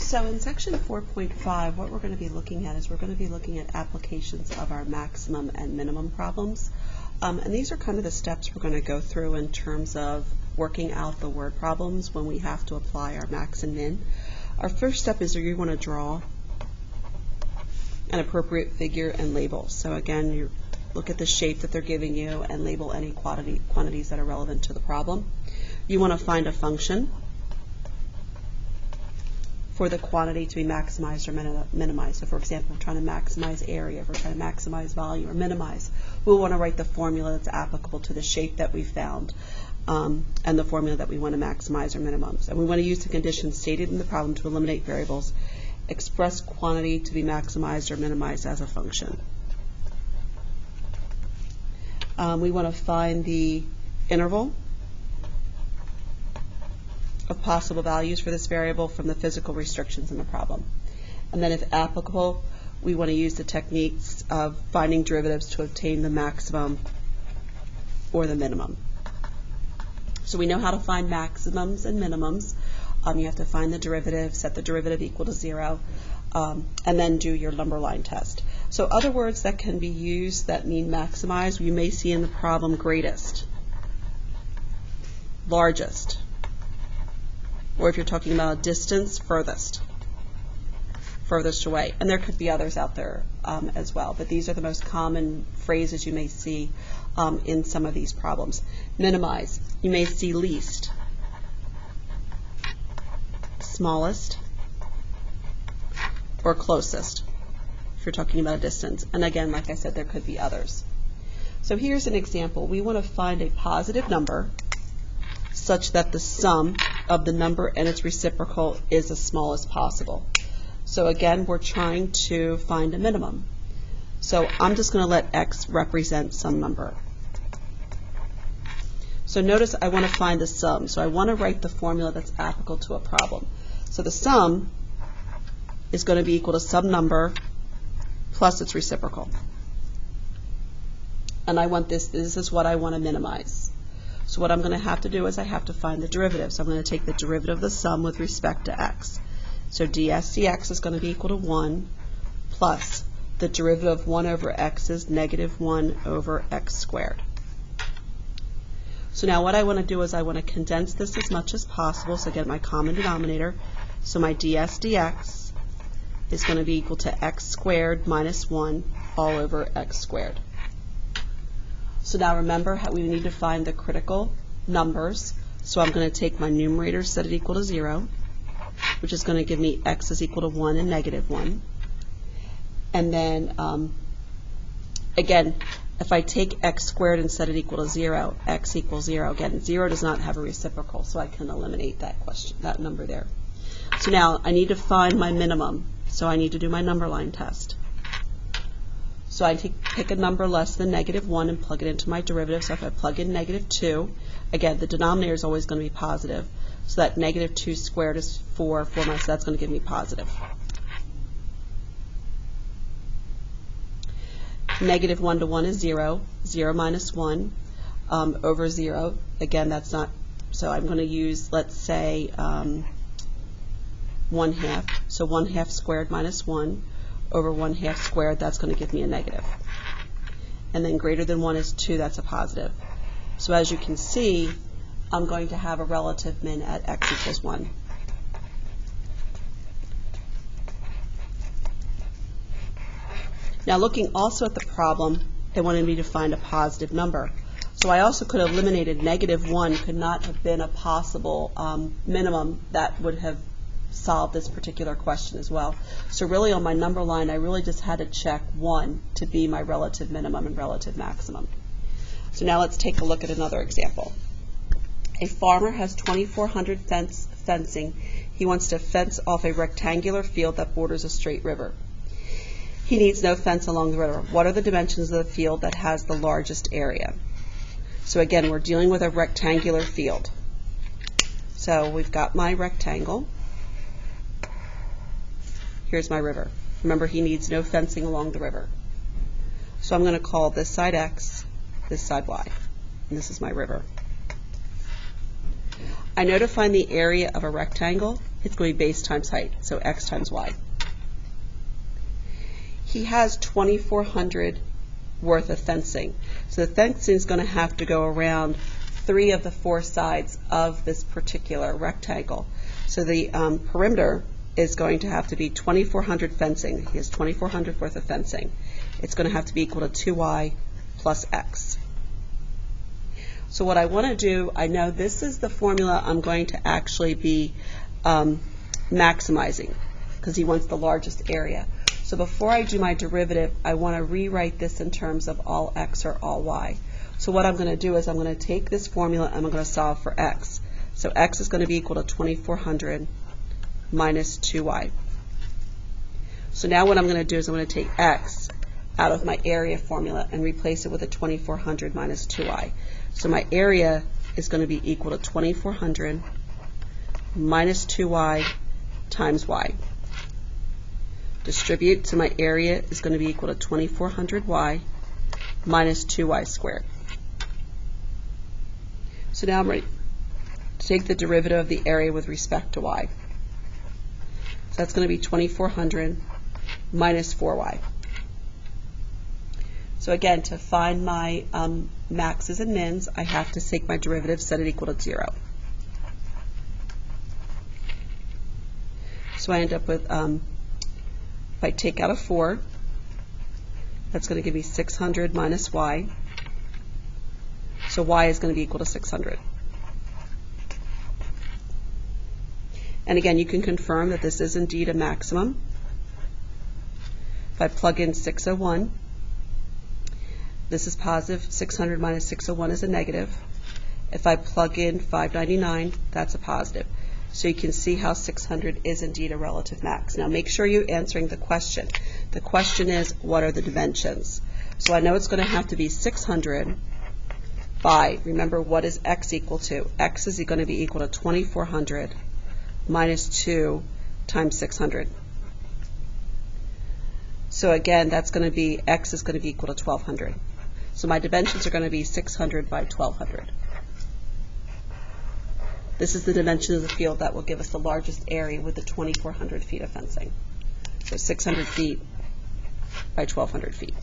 So in section 4.5, what we're going to be looking at is we're going to be looking at applications of our maximum and minimum problems. And these are kind of the steps we're going to go through in terms of working out the word problems when we have to apply our max and min. Our first step is you want to draw an appropriate figure and label. So again, you look at the shape that they're giving you and label any quantities that are relevant to the problem. You want to find a function for the quantity to be maximized or minimized. So for example, we're trying to maximize area, if we're trying to maximize volume or minimize, we'll want to write the formula that's applicable to the shape that we found and the formula that we want to maximize or minimize. And we want to use the conditions stated in the problem to eliminate variables, express quantity to be maximized or minimized as a function. We want to find the interval of possible values for this variable from the physical restrictions in the problem. And then if applicable, we want to use the techniques of finding derivatives to obtain the maximum or the minimum. So we know how to find maximums and minimums. You have to find the derivative, set the derivative equal to 0, and then do your number line test. So other words that can be used that mean maximize, you may see in the problem greatest, largest, or if you're talking about a distance, furthest away. And there could be others out there as well, but these are the most common phrases you may see in some of these problems. Minimize, you may see least, smallest, or closest, if you're talking about a distance. And again, like I said, there could be others. So here's an example. We want to find a positive number such that the sum of the number and its reciprocal is as small as possible. So again, we're trying to find a minimum. So I'm just going to let x represent some number. So notice I want to find the sum. So I want to write the formula that's applicable to a problem. So the sum is going to be equal to some number plus its reciprocal. And I want this is what I want to minimize. So what I'm going to have to do is I have to find the derivative. So I'm going to take the derivative of the sum with respect to x. So ds dx is going to be equal to 1 plus the derivative of 1 over x is negative 1 over x squared. So now what I want to do is I want to condense this as much as possible, so I get my common denominator. So my ds dx is going to be equal to x squared minus 1 all over x squared. So now remember how we need to find the critical numbers. So I'm going to take my numerator, set it equal to 0, which is going to give me x is equal to 1 and negative 1. And then again, if I take x squared and set it equal to 0, x equals 0. Again, 0 does not have a reciprocal, so I can eliminate that number there. So now I need to find my minimum. So I need to do my number line test. So I pick a number less than negative 1 and plug it into my derivative. So if I plug in negative 2, again, the denominator is always going to be positive. So that negative 2 squared is 4, so that's going to give me positive. Negative 1 to 1 is 0. 0 minus 1 over 0. Again, that's not, so I'm going to use, let's say, 1/2. So 1/2 squared minus 1 over 1/2 squared, that's going to give me a negative. And then greater than 1 is 2, that's a positive. So as you can see, I'm going to have a relative min at x equals 1. Now looking also at the problem, they wanted me to find a positive number. So I also could have eliminated negative 1 could not have been a possible minimum that would have solved this particular question as well. So really on my number line, I really just had to check 1 to be my relative minimum and relative maximum. So now let's take a look at another example. A farmer has 2,400 fencing. He wants to fence off a rectangular field that borders a straight river. He needs no fence along the river. What are the dimensions of the field that has the largest area? So again, we're dealing with a rectangular field. So we've got my rectangle. Here's my river. Remember, he needs no fencing along the river. So I'm going to call this side x, this side y. And this is my river. I know to find the area of a rectangle, it's going to be base times height, so x times y. He has 2,400 worth of fencing. So the fencing is going to have to go around 3 of the 4 sides of this particular rectangle. So the perimeter is going to have to be 2,400 fencing. He has 2,400 worth of fencing. It's going to have to be equal to 2y plus x. So what I want to do, I know this is the formula I'm going to actually be maximizing because he wants the largest area. So before I do my derivative, I want to rewrite this in terms of all x or all y. So what I'm going to do is I'm going to take this formula and I'm going to solve for x. So x is going to be equal to 2,400 minus 2y. So now what I'm going to do is I'm going to take x out of my area formula and replace it with a 2,400 minus 2y. So my area is going to be equal to 2,400 minus 2y times y. Distribute, so my area is going to be equal to 2,400y minus 2y squared. So now I'm ready to take the derivative of the area with respect to y. So that's going to be 2,400 minus 4y. So again, to find my maxes and mins, I have to take my derivative, set it equal to 0. So I end up with, if I take out a 4, that's going to give me 600 minus y. So y is going to be equal to 600. And again, you can confirm that this is indeed a maximum. If I plug in 601, this is positive. 600 minus 601 is a negative. If I plug in 599, that's a positive. So you can see how 600 is indeed a relative max. Now make sure you're answering the question. The question is, what are the dimensions? So I know it's going to have to be 600 by, remember, what is x equal to? X is going to be equal to 2,400 minus 2 times 600. So again, that's going to be, x is going to be equal to 1,200. So my dimensions are going to be 600 by 1,200. This is the dimension of the field that will give us the largest area with the 2,400 feet of fencing. So 600 feet by 1,200 feet.